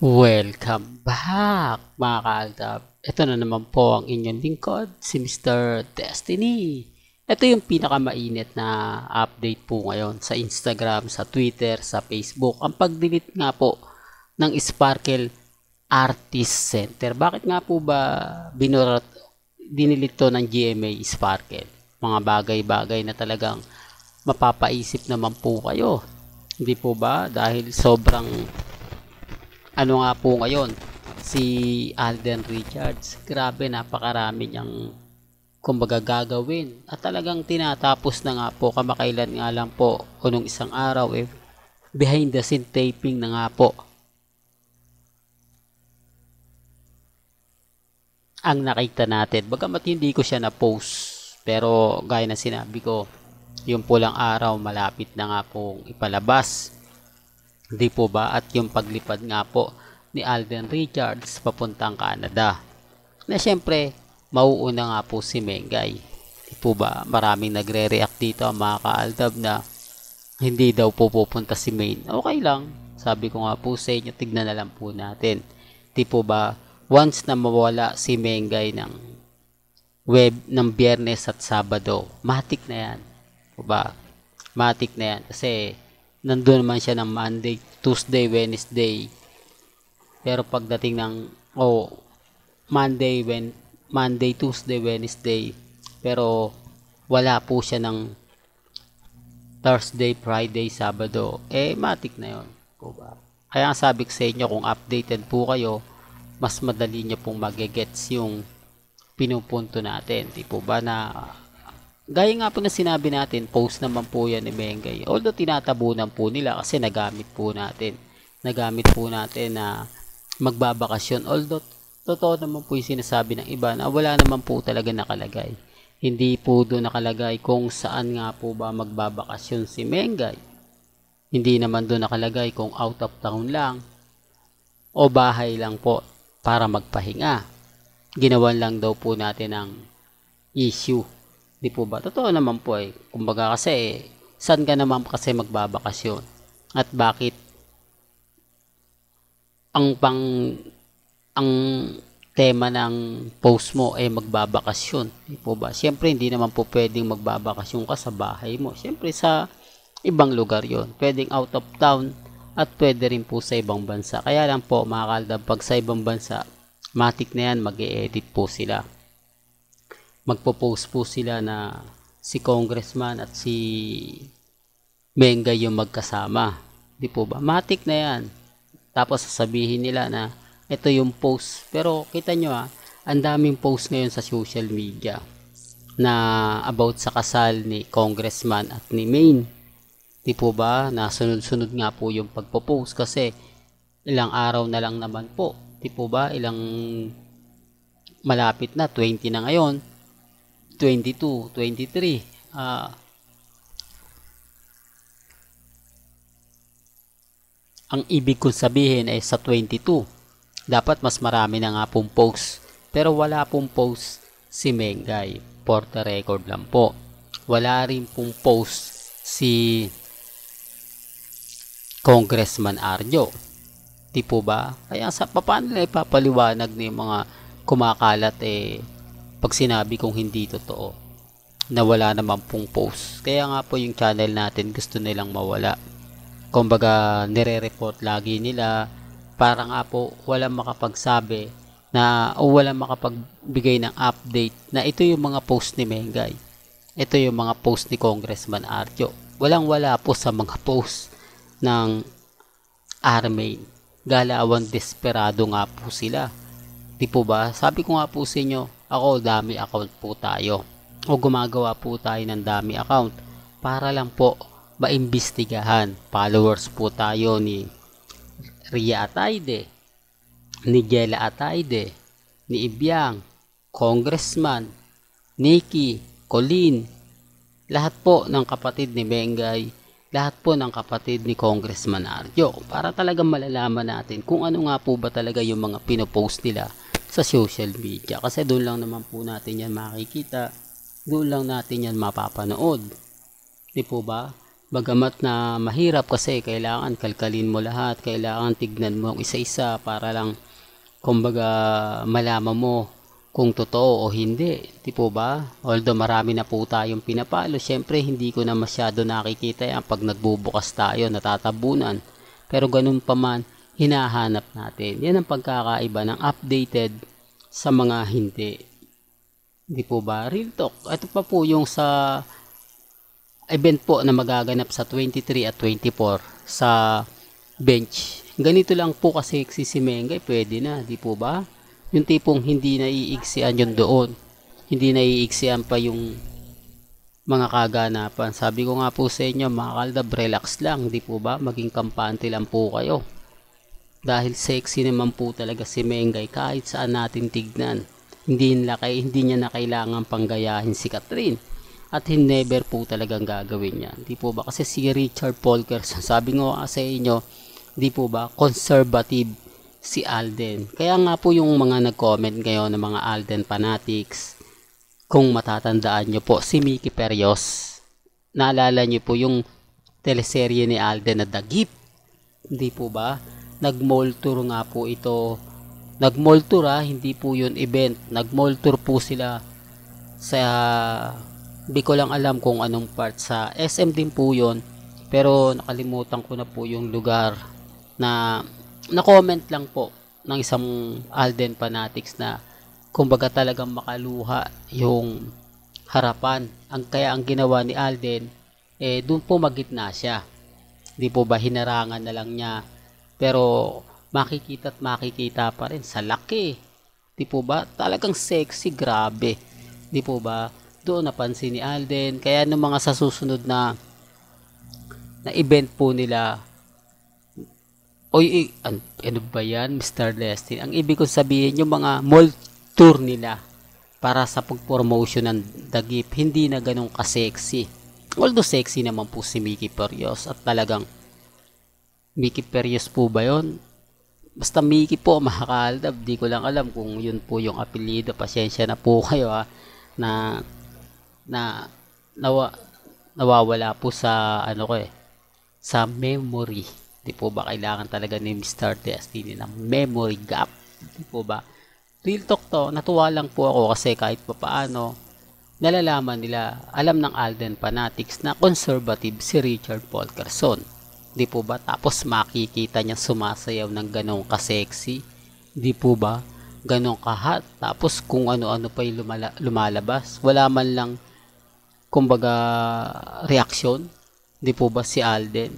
Welcome back mga kaaldab. Ito na naman po ang inyong lingkod, si Mr. Destiny. Ito yung pinakamainit na update po ngayon sa Instagram, sa Twitter, sa Facebook. Ang pag-delete nga po ng Sparkle Artist Center. Bakit nga po ba dinilit to ng GMA Sparkle? Mga bagay-bagay na talagang mapapaisip naman po kayo. Hindi po ba? Dahil sobrang nga po ngayon, si Alden Richards, grabe napakarami niyang kumbaga gagawin at talagang tinatapos na nga po, kamakailan nga lang po o nung isang araw behind the scene taping na nga po ang nakita natin. Bagamat hindi ko siya na post, pero gaya na sinabi ko, yung pulang araw malapit na nga pong ipalabas. Di po ba? At yung paglipad nga po ni Alden Richards papuntang Canada. Na syempre, mauuna nga po si Mengay. Di po ba? Maraming nagre-react dito ang mga kaaldab na hindi daw po pupunta si Maine. Okay lang. Sabi ko nga po sa inyo, tignan na lang po natin. Di po ba? Once na mawala si Mengay ng web ng Biyernes at Sabado, matik na yan. Di ba? Matik na yan. Kasi nandun naman siya ng Monday, Tuesday, Wednesday. Pero pagdating ng Monday, Tuesday, Wednesday, pero wala po siya ng Thursday, Friday, Sabado, matik na yon. Kaya sabi ko sa inyo, kung updated po kayo, mas madali nyo pong magigets yung pinupunto natin. Di po ba na gaya nga po na sinabi natin, post naman po yan ni Mengay. Although tinatabunan po nila kasi nagamit po natin na magbabakasyon. Although totoo naman po yung sinasabi ng iba na wala naman po talaga nakalagay. Hindi po doon nakalagay kung saan nga po ba magbabakasyon si Mengay. Hindi naman doon nakalagay kung out of town lang o bahay lang po para magpahinga. Ginawan lang daw po natin ang issue. Di po ba? Totoo naman po kumbaga kasi, saan ka naman kasi magbabakasyon? At bakit ang tema ng post mo ay magbabakasyon? Di po ba? Siyempre, hindi naman po pwedeng magbabakasyon ka sa bahay mo. Siyempre, sa ibang lugar yon. Pwedeng out of town at pwede rin po sa ibang bansa. Kaya lang po, mga kaaldab, pag sa ibang bansa, matik na yan, mag-e-edit po sila. Magpo-post po sila na si Congressman at si Mengay yung magkasama. Di po ba? Matik na yan. Tapos sasabihin nila na ito yung post. Pero kita nyo ang daming post ngayon sa social media na about sa kasal ni Congressman at ni Maine. Di po ba? Nasunod-sunod nga po yung pagpo-post kasi ilang araw na lang naman po. Di po ba? Malapit na, 20 na ngayon. 22, 23. Ang ibig kong sabihin ay sa 22, dapat mas marami na nga pong post. Pero wala pong post si Mengay. For the record lang po. Wala rin pong post si Congressman Arjo. Di po ba? Kaya paano nila ipapaliwanag ng mga kumakalat pag sinabi kong hindi totoo na wala naman pong post. Kaya nga po yung channel natin gusto nilang mawala. Kumbaga nire-report lagi nila para nga po walang makapagsabi na o walang makapagbigay ng update na ito yung mga post ni Mengay. Ito yung mga post ni Congressman Arjo. Walang wala po sa mga post ng Armain. Galawang desperado nga po sila. Di po ba? Sabi ko nga po sa inyo, ako dami account po tayo. O gumagawa po tayo ng dami account para lang po maimbestigahan. Followers po tayo ni Ria Atayde, ni Jella Atayde, ni Ibiang, Congressman, Nikki, Colleen, lahat po ng kapatid ni Mengay, lahat po ng kapatid ni Congressman Arjo, para talagang malalaman natin kung ano nga po ba talaga yung mga pinopost nila sa social media. Kasi doon lang naman po natin yan makikita, doon lang natin yan mapapanood. Di po ba? Bagamat na mahirap kasi kailangan kalkalin mo lahat, kailangan tignan mo ang isa-isa para lang kumbaga malaman mo kung totoo o hindi, di po ba? Although marami na po tayong pinapalo, syempre hindi ko na masyado nakikita yan pag nagbubukas tayo, natatabunan. Pero ganun pa man, hinahanap natin. Yan ang pagkakaiba ng updated sa mga hindi. Di po ba? Real talk. Ito pa po yung sa event po na magaganap sa 23 at 24 sa bench. Ganito lang po kasi si Mengay, pwede na, di po ba? Yung tipong hindi naiiksian yun doon. Hindi naiiksian pa yung mga kaganapan. Sabi ko nga po sa inyo, mga kaldab, relax lang, di po ba? Maging kampante lang po kayo. Dahil sexy naman po talaga si Mengay kahit saan natin tignan. Hindi niya na kailangan panggayahin si Catherine. At never po talagang gagawin yan. Di po ba? Kasi si Richard Polkerson, sabi nga sa inyo, di po ba, conservative si Alden. Kaya nga po yung mga nag-comment ngayon ng mga Alden fanatics, kung matatandaan nyo po, si Mickey Perios. Naalala nyo po yung teleserye ni Alden na The Gift. Hindi po ba? Nag-mall tour nga po ito. Nag-mall tour hindi po yun event. Nag-mall tour po sila sa, hindi ko lang alam kung anong part, sa SM din po yun. Pero nakalimutan ko na po yung lugar na na-comment lang po ng isang Alden fanatics na kumbaga talagang makaluha yung harapan. Kaya ang ginawa ni Alden, doon po magitna siya. Di po ba, hinarangan na lang niya. Pero makikita at makikita pa rin sa laki. Di po ba? Talagang sexy, grabe. Di po ba? Doon napansin ni Alden. Kaya nung mga sa susunod na event po nila, oy, ano ba yan, Mr. Destiny? Ang ibig kong sabihin, yung mga mall tour nila para sa pag-promotion ng The Gift, hindi na ganun ka-sexy. Although sexy naman po si Mickey Perios at talagang Mickey Perios po ba yun? Basta Mickey po, mga kaaldab, di ko lang alam kung yun po yung apelido. Pasensya na po kayo na nawawala po sa sa memory. Di po ba kailangan talaga ni Mr. Destiny ng memory gap? Di po ba? Real talk to, natuwa lang po ako kasi kahit pa paano nalalaman nila, alam ng Alden fanatics na conservative si Richard Polkerson. Di po ba? Tapos makikita niya sumasayaw ng ganong ka-sexy. Di po ba? Ganong ka-hot. Tapos kung ano-ano pa yung lumalabas. Wala man lang kumbaga reaksyon. Di po ba si Alden?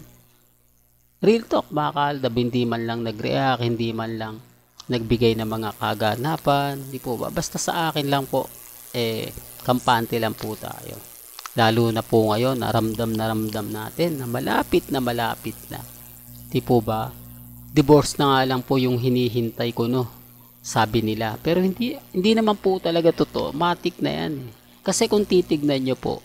Real talk, mga kaaldab, hindi man lang nag-react, hindi man lang nagbigay ng mga kaganapan. Di po ba? Basta sa akin lang po, kampante lang po tayo. Lalo na po ngayon, naramdam natin na malapit na. Di po ba? Divorce na nga lang po yung hinihintay ko, no? Sabi nila. Pero hindi naman po talaga totoo. Matik na yan. Kasi kung titignan nyo po,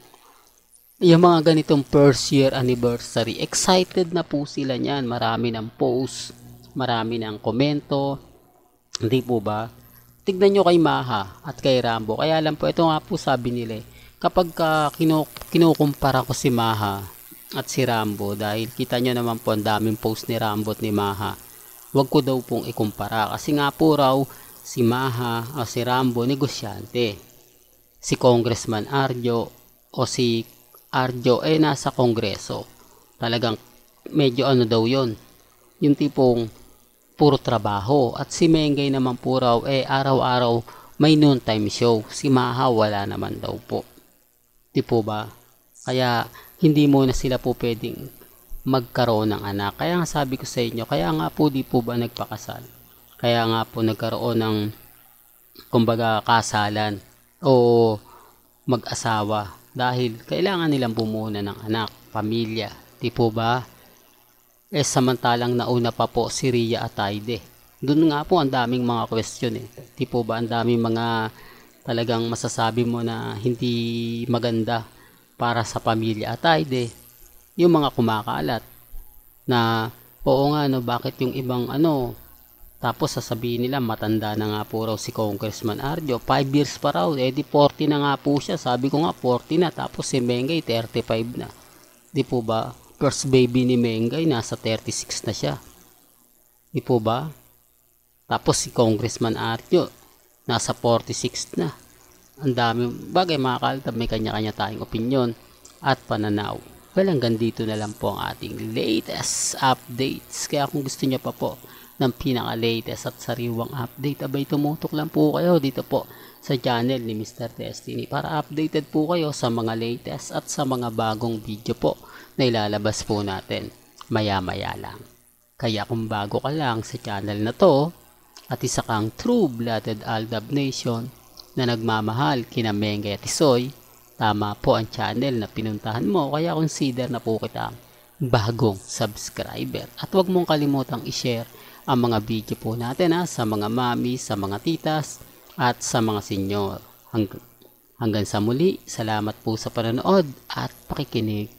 yung mga ganitong first year anniversary, excited na po sila niyan. Marami ng post, marami ng komento. Hindi po ba? Tignan nyo kay Maha at kay Rambo. Kaya lang po, ito nga po sabi nila kapag kinukumpara ko si Maha at si Rambo, dahil kita nyo naman po ang daming post ni Rambo at ni Maha, wag ko daw pong ikumpara kasi nga po raw si Maha o si Rambo negosyante, si Congressman Arjo o si Arjo nasa kongreso, talagang medyo daw yon, yung tipong puro trabaho. At si Mengay naman po raw araw-araw may noontime show. Si Maha wala naman daw po. Di po ba? Kaya hindi muna sila po pwedeng magkaroon ng anak. Kaya nga sabi ko sa inyo, kaya nga po di po ba nagpakasal? Kaya nga po nagkaroon ng kumbaga kasalan o mag-asawa dahil kailangan nilang bumuna ng anak, pamilya. Di po ba? Samantalang nauna pa po si Rhea Atayde. Doon nga po ang daming mga question Di po ba ang daming mga talagang masasabi mo na hindi maganda para sa pamilya Atayde. Yung mga kumakalat na oo nga bakit yung ibang tapos sasabihin nila matanda na nga po raw si Congressman Arjo, 5 years pa raw, di 40 na nga po siya. Sabi ko nga 40 na, tapos si Mengay 35 na. Di po ba? First baby ni Mengay nasa 36 na siya. Di po ba? Tapos si Congressman Arjo nasa 46 na. Ang dami bagay mga kaltab, may kanya-kanya tayong opinyon at pananaw. Well, hanggang dito na lang po ang ating latest updates. Kaya kung gusto niyo pa po ng pinaka-latest at sariwang update, abay tumutok lang po kayo dito po sa channel ni Mr. Destiny para updated po kayo sa mga latest at sa mga bagong video po na ilalabas po natin maya-maya lang. Kaya kung bago ka lang sa channel na to at isa kang true-blooded Aldab Nation na nagmamahal kina Mengay at Tisoy, tama po ang channel na pinuntahan mo, kaya consider na po kitang bagong subscriber. At huwag mong kalimutang i-share ang mga video po natin sa mga mami, sa mga titas at sa mga senyor. Hanggang sa muli, salamat po sa panonood at pakikinig.